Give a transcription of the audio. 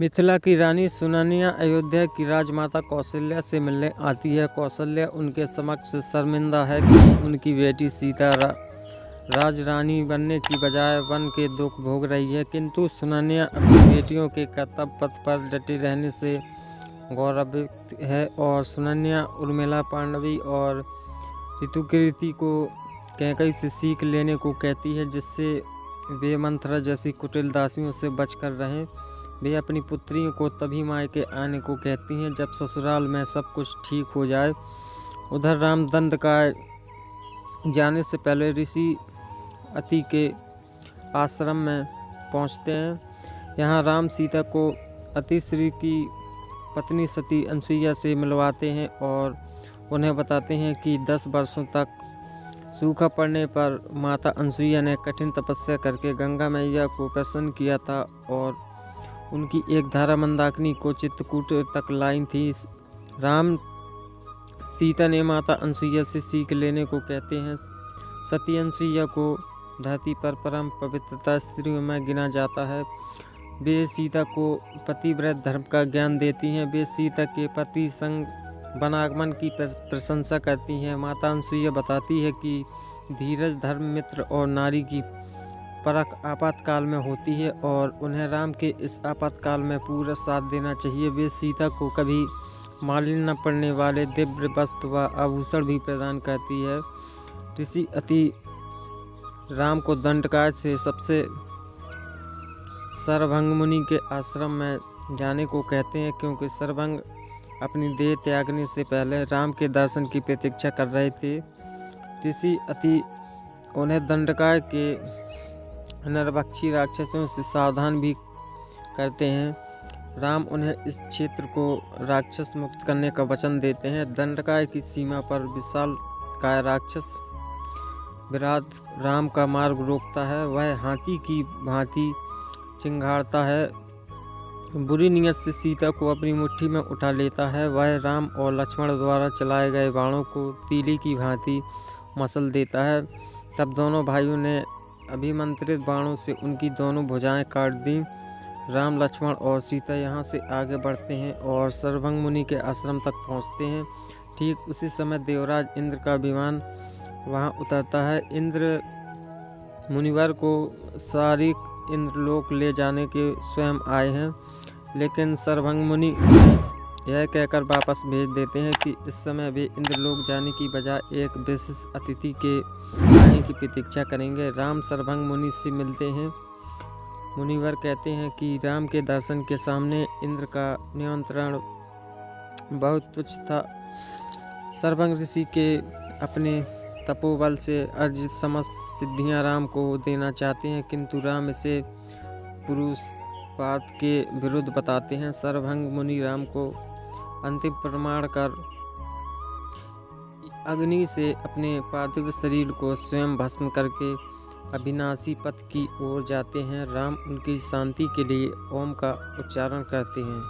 मिथिला की रानी सुनैना अयोध्या की राजमाता कौशल्या से मिलने आती है। कौशल्या उनके समक्ष शर्मिंदा है कि उनकी बेटी सीता राजरानी बनने की बजाय वन के दुख भोग रही है, किंतु सुनैना अपनी बेटियों के कर्तव्य पथ पर डटे रहने से गौरवित है और सुनैना उर्मिला पांडवी और ऋतुकीर्ति को कैकेयी से सीख लेने को कहती है, जिससे वे मंथरा जैसी कुटिल दासियों से बचकर रहें। वे अपनी पुत्रियों को तभी मायके आने को कहती हैं जब ससुराल में सब कुछ ठीक हो जाए। उधर राम दंडकार जाने से पहले ऋषि अति के आश्रम में पहुंचते हैं। यहाँ राम सीता को अतिश्री की पत्नी सती अनसुईया से मिलवाते हैं और उन्हें बताते हैं कि 10 वर्षों तक सूखा पड़ने पर माता अनसुईया ने कठिन तपस्या करके गंगा मैया को प्रसन्न किया था और उनकी एक धारा मंदाकिनी को चित्रकूट तक लाई थी। राम सीता ने माता अनसुईया से सीख लेने को कहते हैं। सती अनसुईया को धरती पर परम पवित्रता स्त्रियों में गिना जाता है। वे सीता को पतिव्रत धर्म का ज्ञान देती हैं। वे सीता के पति संग वनागमन की प्रशंसा करती हैं। माता अनसुईया बताती है कि धीरज, धर्म, मित्र और नारी की परख आपातकाल में होती है और उन्हें राम के इस आपातकाल में पूरा साथ देना चाहिए। वे सीता को कभी मालिन्य न पड़ने वाले दिव्य वस्त्र व आभूषण भी प्रदान करती है। ऋषि अति राम को दंडकार से सबसे शरभंग मुनि के आश्रम में जाने को कहते हैं, क्योंकि शरभंग अपनी देह त्यागने से पहले राम के दर्शन की प्रतीक्षा कर रहे थे। ऋषि अति उन्हें दंडकार के नरभक्षी राक्षसों से सावधान भी करते हैं। राम उन्हें इस क्षेत्र को राक्षस मुक्त करने का वचन देते हैं। दंडकार की सीमा पर विशालकाय राक्षस विराट राम का मार्ग रोकता है। वह हाथी की भांति चिंघाड़ता है, बुरी नीयत से सीता को अपनी मुट्ठी में उठा लेता है। वह राम और लक्ष्मण द्वारा चलाए गए बाणों को तीली की भांति मसल देता है। तब दोनों भाइयों ने अभिमंत्रित बाणों से उनकी दोनों भुजाएं काट दी। राम, लक्ष्मण और सीता यहाँ से आगे बढ़ते हैं और शरभंग मुनि के आश्रम तक पहुँचते हैं। ठीक उसी समय देवराज इंद्र का विमान वहाँ उतरता है। इंद्र मुनिवर को शारीरिक इंद्रलोक ले जाने के स्वयं आए हैं, लेकिन शरभंग मुनि यह कहकर वापस भेज देते हैं कि इस समय वे इंद्रलोक जाने की बजाय एक विशेष अतिथि के आने की प्रतीक्षा करेंगे। राम शरभंग मुनि से मिलते हैं। मुनिवर कहते हैं कि राम के दर्शन के सामने इंद्र का नियंत्रण बहुत तुच्छ था। शरभंग ऋषि के अपने तपोबल से अर्जित समस्त सिद्धियां राम को देना चाहते हैं, किंतु राम इसे पुरुषार्थ के विरुद्ध बताते हैं। शरभंग मुनि राम को अंतिम प्रमाण कर अग्नि से अपने पार्थिव शरीर को स्वयं भस्म करके अविनाशी पथ की ओर जाते हैं। राम उनकी शांति के लिए ओम का उच्चारण करते हैं।